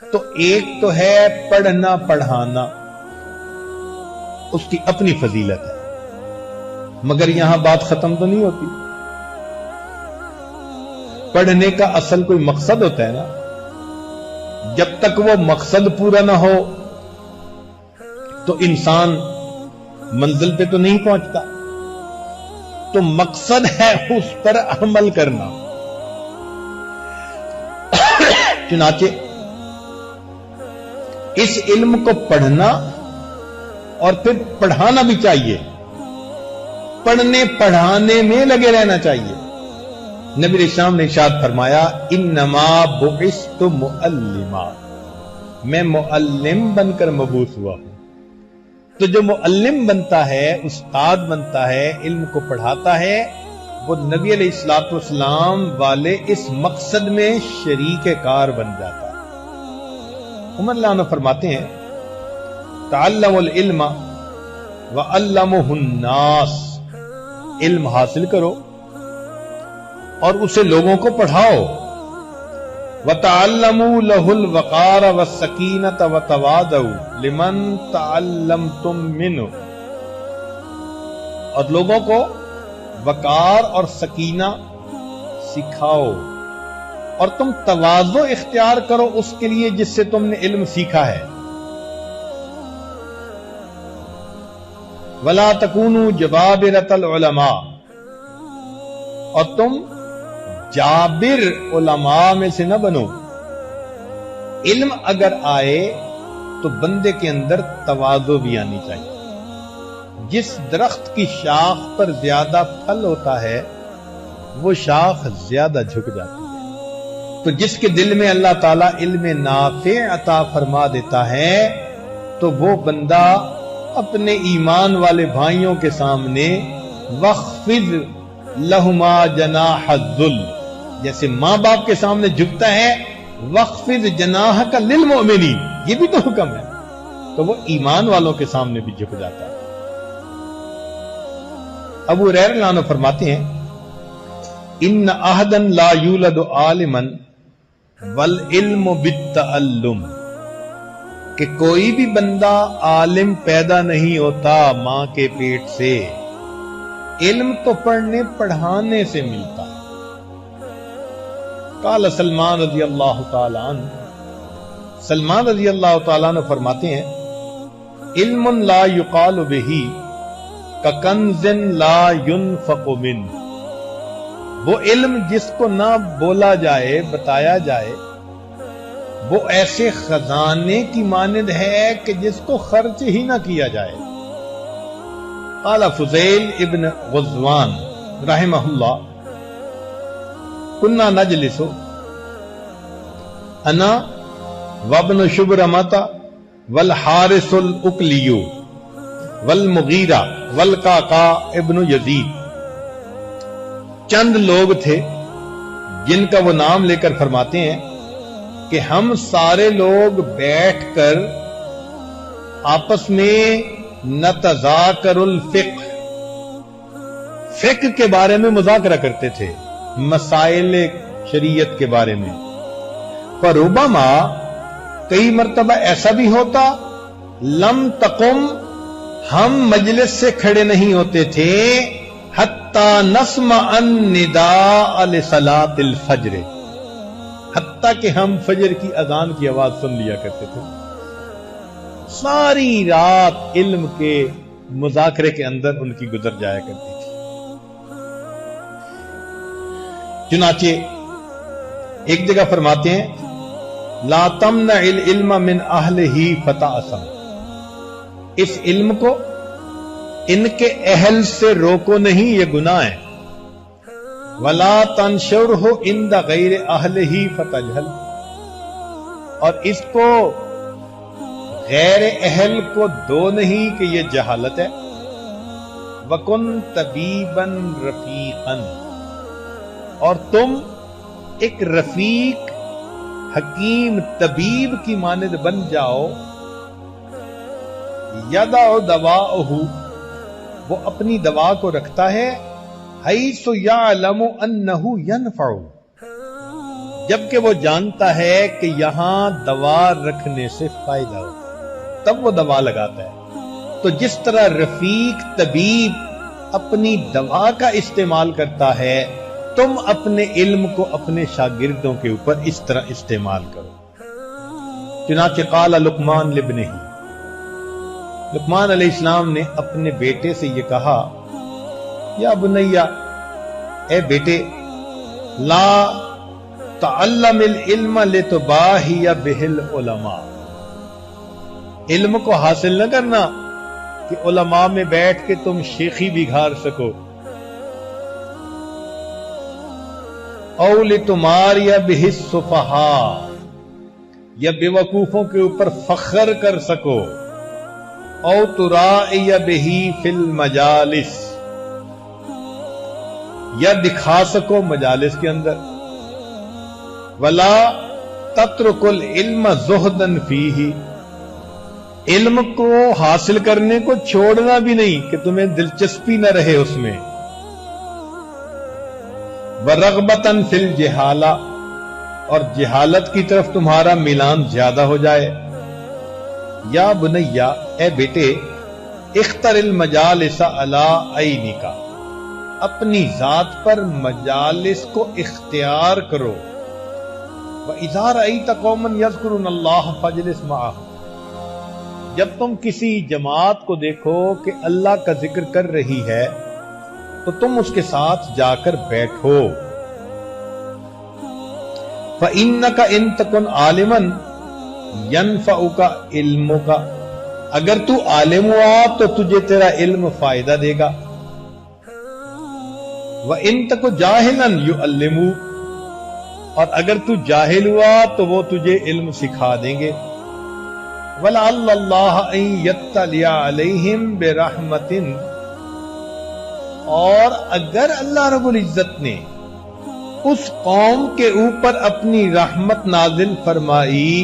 تو ایک تو ہے پڑھنا پڑھانا، اس کی اپنی فضیلت ہے، مگر یہاں بات ختم تو نہیں ہوتی۔ پڑھنے کا اصل کوئی مقصد ہوتا ہے نا، جب تک وہ مقصد پورا نہ ہو تو انسان منزل پہ تو نہیں پہنچتا۔ تو مقصد ہے اس پر عمل کرنا۔ چنانچہ اس علم کو پڑھنا اور پھر پڑھانا بھی چاہیے، پڑھنے پڑھانے میں لگے رہنا چاہیے۔ نبی علیہ السلام نے ارشاد فرمایا انما بعثت معلما، میں معلم بن کر مبعوث ہوا ہوں۔ تو جو معلم بنتا ہے، استاد بنتا ہے، علم کو پڑھاتا ہے، وہ نبی علیہ الصلوۃ والسلام والے اس مقصد میں شریک کار بن جاتا ہے۔ عمر اللہ عنہ فرماتے ہیں تعلموا العلم وعلموه الناس، علم حاصل کرو اور اسے لوگوں کو پڑھاؤ۔ وَتَعَلَّمُوا لَهُ الْوَقَارَ وَالسَّكِينَةَ وَتَوَاضَعُوا لِمَنْ تَعَلَّمْتُمْ مِنْهُ، اور لوگوں کو وقار اور سکینہ سکھاؤ، اور تم تواضع اختیار کرو اس کے لیے جس سے تم نے علم سیکھا ہے۔ وَلَا تَكُونُوا جَبَابِرَةَ الْعُلَمَاءِ، اور تم جابر علماء میں سے نہ بنو۔ علم اگر آئے تو بندے کے اندر تواضع بھی آنی چاہیے۔ جس درخت کی شاخ پر زیادہ پھل ہوتا ہے وہ شاخ زیادہ جھک جاتی ہے۔ تو جس کے دل میں اللہ تعالیٰ علم نافع عطا فرما دیتا ہے تو وہ بندہ اپنے ایمان والے بھائیوں کے سامنے وَخْفِضْ لَهُمَا جَنَاحَ الذُّلِّ، جیسے ماں باپ کے سامنے جھکتا ہے، وَخْفِضْ جَنَاحَكَ لِلْمُؤْمِنِينَ، یہ بھی تو حکم ہے، تو وہ ایمان والوں کے سامنے بھی جھک جاتا ہے۔ ابو ہریرہ رضی اللہ عنہ فرماتے ہیں ان احدا لا یولد عالما والعلم بالتعلم، کہ کوئی بھی بندہ عالم پیدا نہیں ہوتا ماں کے پیٹ سے، علم تو پڑھنے پڑھانے سے ملتا ہے۔ قال سلمان رضی اللہ تعالی عنہ، سلمان رضی اللہ تعالی عنہ فرماتے ہیں علم لا یقال بہ ککنز لا ينفق منہ، وہ علم جس کو نہ بولا جائے بتایا جائے وہ ایسے خزانے کی مانند ہے کہ جس کو خرچ ہی نہ کیا جائے۔ قال فضیل ابن غزوان رحمہ اللہ كنا نجلس انا وابن شبرمۃ والحارث الاکلی والمغیرہ والقعقاع ابن یزید، چند لوگ تھے جن کا وہ نام لے کر فرماتے ہیں کہ ہم سارے لوگ بیٹھ کر آپس میں نتذاکر الفقہ، فقہ کے بارے میں مذاکرہ کرتے تھے، مسائل شریعت کے بارے میں۔ فربما، کئی مرتبہ ایسا بھی ہوتا، لم تقم، ہم مجلس سے کھڑے نہیں ہوتے تھے، حتی نسمع النداء لصلاۃ الفجر، حتیٰ کہ ہم فجر کی اذان کی آواز سن لیا کرتے تھے۔ ساری رات علم کے مذاکرے کے اندر ان کی گزر جایا کرتی تھی۔ چنانچہ ایک جگہ فرماتے ہیں لا تمنع العلم من اہلہ فتعصم، اس علم کو ان کے اہل سے روکو نہیں، یہ گناہ ہے۔ ولا تنشرہ عند غیر اہلہ فتجہل، اور اس کو غیر اہل کو دو نہیں کہ یہ جہالت ہے۔ وکن طبیبا رفیقا، اور تم ایک رفیق حکیم طبیب کی مانند بن جاؤ۔ یدع دواءہ، وہ اپنی دوا کو رکھتا ہے، حیث یعلم انہ ینفع، جبکہ وہ جانتا ہے کہ یہاں دوا رکھنے سے فائدہ ہوتا ہے، تب وہ دوا لگاتا ہے۔ تو جس طرح رفیق طبیب اپنی دوا کا استعمال کرتا ہے، تم اپنے علم کو اپنے شاگردوں کے اوپر اس طرح استعمال کرو۔ چنانچہ قال لقمان لابنہ، لقمان علیہ السلام نے اپنے بیٹے سے یہ کہا، یا بنیا، اے بیٹے، لا تعلم العلم لتباہی بہ العلماء، علم کو حاصل نہ کرنا کہ علماء میں بیٹھ کے تم شیخی بگھار سکو، او لتماری بہ السفہاء، یا بے وقوفوں کے اوپر فخر کر سکو، او ترائی بہ فی المجالس، یا دکھا سکو مجالس کے اندر، ولا تترک العلم زہدا فیہ، علم کو حاصل کرنے کو چھوڑنا بھی نہیں کہ تمہیں دلچسپی نہ رہے اس میں، ورغبتا فی الجہالہ، اور جہالت کی طرف تمہارا میلان زیادہ ہو جائے۔ یا بنیا، اے بیٹے، اختر المجالس علی عینک، اپنی ذات پر مجالس کو اختیار کرو، وَإِذَا رَأَيْتَ قَوْمًا يَذْكُرُونَ اللَّهَ فَاجْلِسْ مَعَهُمْ، جب تم کسی جماعت کو دیکھو کہ اللہ کا ذکر کر رہی ہے تو تم اس کے ساتھ جا کر بیٹھو۔ فَإِنَّكَ إِن تَكُنْ عَالِمًا يَنفَعُكَ عِلْمُكَ، اگر تو عالم ہوا تو تجھے تیرا علم فائدہ دے گا، وَإِن تَكُ جَاهِلًا يُعَلِّمُكَ، اور اگر تو جاہل ہوا تو وہ تجھے علم سکھا دیں گے۔ وَلَعَلَّ اللَّهَ أَن يَطَّلِعَ عَلَيْهِمْ بِرَحْمَةٍ، اور اگر اللہ رب العزت نے اس قوم کے اوپر اپنی رحمت نازل فرمائی،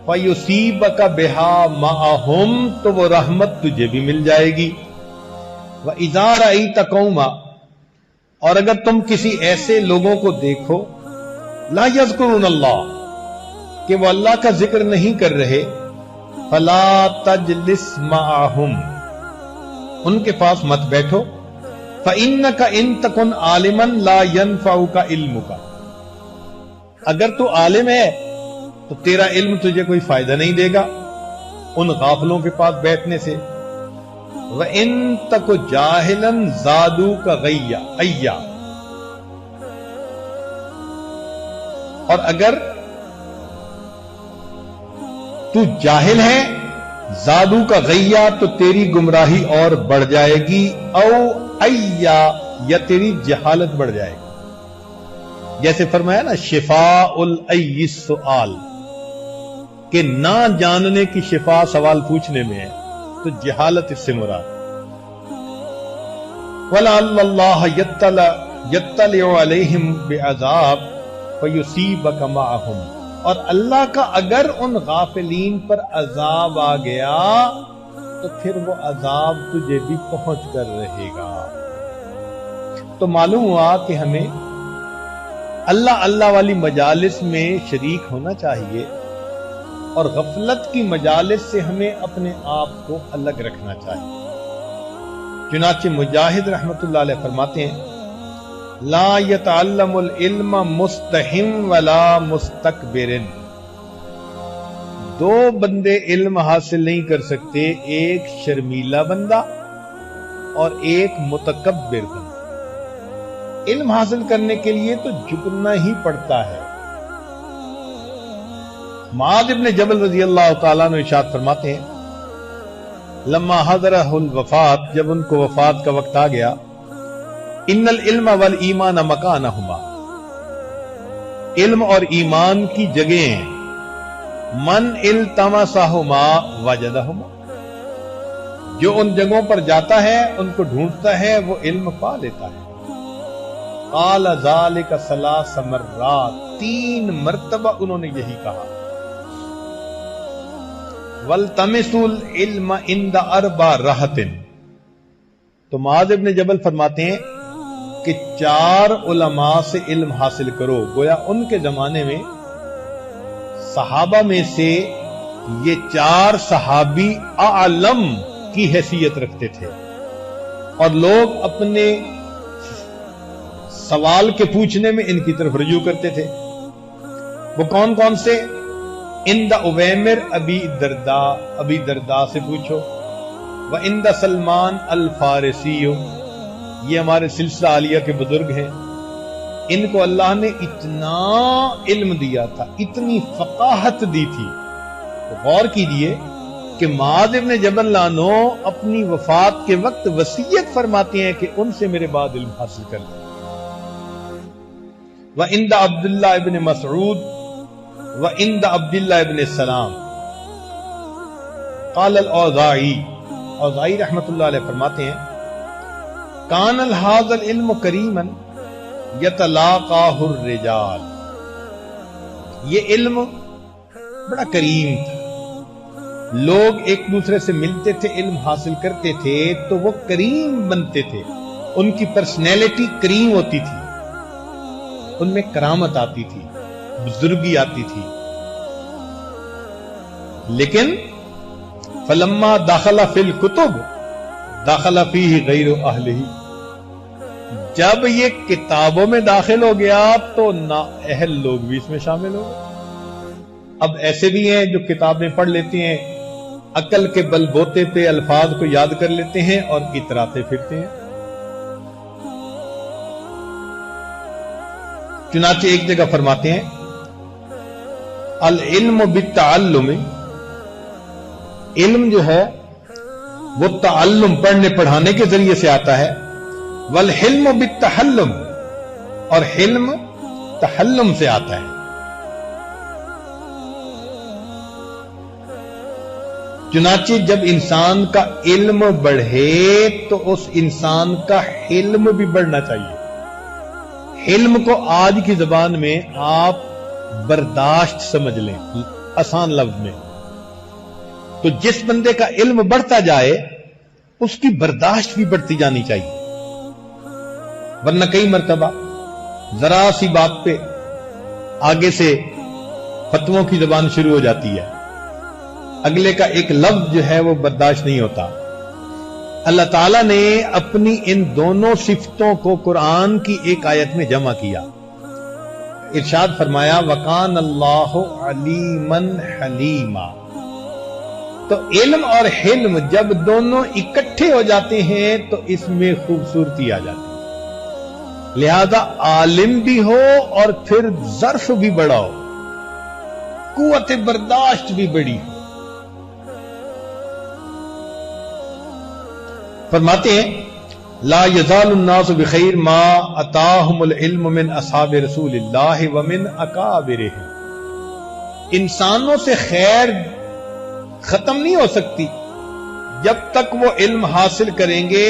فَيُصِيبَكَ بِهَا مَعَهُمْ، تو وہ رحمت تجھے بھی مل جائے گی۔ وَإِذَا رَأَيْتَ قَوْمًا، اور اگر تم کسی ایسے لوگوں کو دیکھو، لا یذکرون اللہ، کہ وہ اللہ کا ذکر نہیں کر رہے، فلا تجلس معہم، ان کے پاس مت بیٹھو، فإنک ان تکن عالما لا ینفعک علمک، اگر تو عالم ہے تو تیرا علم تجھے کوئی فائدہ نہیں دے گا ان غافلوں کے پاس بیٹھنے سے۔ وَإِن تَكُ جَاهِلًا زَادُوكَ غَيًّا، اور اگر تو جاہل ہے، زادو کا غیا، تو تیری گمراہی اور بڑھ جائے گی، او ایا، یا تیری جہالت بڑھ جائے گی۔ جیسے فرمایا نا، شفاء الای السؤال، کہ نہ جاننے کی شفا سوال پوچھنے میں ہے، تو جہالت اس سے مراد۔ وَلَعَلَّ اللَّهَ يَطَّلِعُ عَلَيْهِمْ بِعَذَابٍ فَيُصِيبَكَ مَعَهُمْ، اور اللہ کا اگر ان غافلین پر عذاب آ گیا تو پھر وہ عذاب تجھے بھی پہنچ کر رہے گا۔ تو معلوم ہوا کہ ہمیں اللہ والی مجالس میں شریک ہونا چاہیے، اور غفلت کی مجالس سے ہمیں اپنے آپ کو الگ رکھنا چاہیے۔ چنانچہ مجاہد رحمت اللہ علیہ فرماتے ہیں، لا يتعلم العلم مستحم ولا مستكبر، دو بندے علم حاصل نہیں کر سکتے، ایک شرمیلا بندہ اور ایک متکبر بندہ۔ علم حاصل کرنے کے لیے تو جھکنا ہی پڑتا ہے۔ معاذ ابن جبل رضی اللہ تعالیٰ عنہ ارشاد فرماتے ہیں، لما حضرہ الوفات، جب ان کو وفات کا وقت آ گیا، ان العلم والایمان مکانہما، علم اور ایمان کی جگہیں ہیں، من التمسہما وجدہما، جو ان جگہوں پر جاتا ہے ان کو ڈھونڈتا ہے وہ علم پا لیتا ہے۔ قال ذالک ثلاث مرات، 3 مرتبہ انہوں نے یہی کہا۔ والتمسوا العلم عند 4 رہط، تو معاذ ابن جبل فرماتے ہیں کہ 4 علماء سے علم حاصل کرو. گویا ان کے زمانے میں صحابہ میں سے یہ 4 صحابی اعلم کی حیثیت رکھتے تھے اور لوگ اپنے سوال کے پوچھنے میں ان کی طرف رجوع کرتے تھے. وہ کون کون سے؟ اند اویمر ابی دردا سے پوچھو، و اند سلمان الفارسی، یہ ہمارے سلسلہ عالیہ کے بزرگ ہیں. ان کو اللہ نے اتنا علم دیا تھا، اتنی فقاہت دی تھی. تو غور کیجئے کہ معاذ ابن جبل لانو اپنی وفات کے وقت وصیت فرماتے ہیں کہ ان سے میرے بعد علم حاصل کر لیں. وَعِنْدَ عبد اللہ ابن مسعود وَعِنْدَ عبد اللہ ابن السلام. قال الاوزاعی، اوزاعی رحمت اللہ علیہ فرماتے ہیں کان هذا العلم کریما یتلاقاہ الرجال. یہ علم بڑا کریم تھا، لوگ ایک دوسرے سے ملتے تھے، علم حاصل کرتے تھے تو وہ کریم بنتے تھے، ان کی پرسنالٹی کریم ہوتی تھی، ان میں کرامت آتی تھی، بزرگی آتی تھی. لیکن فلما داخل فی الکتب داخل فیہ غیر اہلہ، جب یہ کتابوں میں داخل ہو گیا تو نااہل لوگ بھی اس میں شامل ہو گئے. اب ایسے بھی ہیں جو کتابیں پڑھ لیتے ہیں، عقل کے بل بوتے پہ الفاظ کو یاد کر لیتے ہیں اور اتراتے پھرتے ہیں. چنانچہ ایک جگہ فرماتے ہیں العلم بالتعلم، علم جو ہے وہ تعلم پڑھنے پڑھانے کے ذریعے سے آتا ہے. والحلم بالتحلم، اور حلم تحلم سے آتا ہے. چنانچہ جب انسان کا علم بڑھے تو اس انسان کا حلم بھی بڑھنا چاہیے. حلم کو آج کی زبان میں آپ برداشت سمجھ لیں، آسان لفظ میں. تو جس بندے کا علم بڑھتا جائے اس کی برداشت بھی بڑھتی جانی چاہیے، ورنہ کئی مرتبہ ذرا سی بات پہ آگے سے فتووں کی زبان شروع ہو جاتی ہے، اگلے کا ایک لفظ جو ہے وہ برداشت نہیں ہوتا. اللہ تعالیٰ نے اپنی ان دونوں صفتوں کو قرآن کی ایک آیت میں جمع کیا. ارشاد فرمایا وَقَانَ اللَّهُ عَلِيمًا حَلِيمًا. تو علم اور حلم جب دونوں اکٹھے ہو جاتے ہیں تو اس میں خوبصورتی آ جاتی ہے. لہذا عالم بھی ہو اور پھر ظرف بھی بڑا ہو، قوت برداشت بھی بڑی ہو. فرماتے ہیں لا یزال الناس بخیر ما اتاہم العلم من اصحاب رسول اللہ ومن اکابرہم. انسانوں سے خیر ختم نہیں ہو سکتی جب تک وہ علم حاصل کریں گے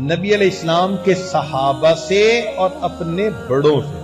نبی علیہ السلام کے صحابہ سے اور اپنے بڑوں سے.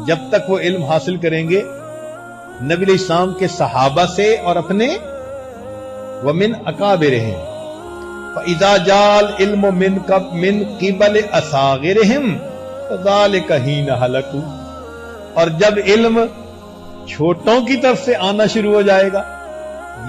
جب تک وہ علم حاصل کریں گے نبی علیہ السلام کے صحابہ سے اور اپنے ومن اکابرہم. فاذا جاء العلم من قبل اصاغرہم فذلک حین ہلکوا. اور جب علم چھوٹوں کی طرف سے آنا شروع ہو جائے گا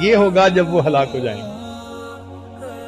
یہ ہوگا جب وہ ہلاک ہو جائیں گے.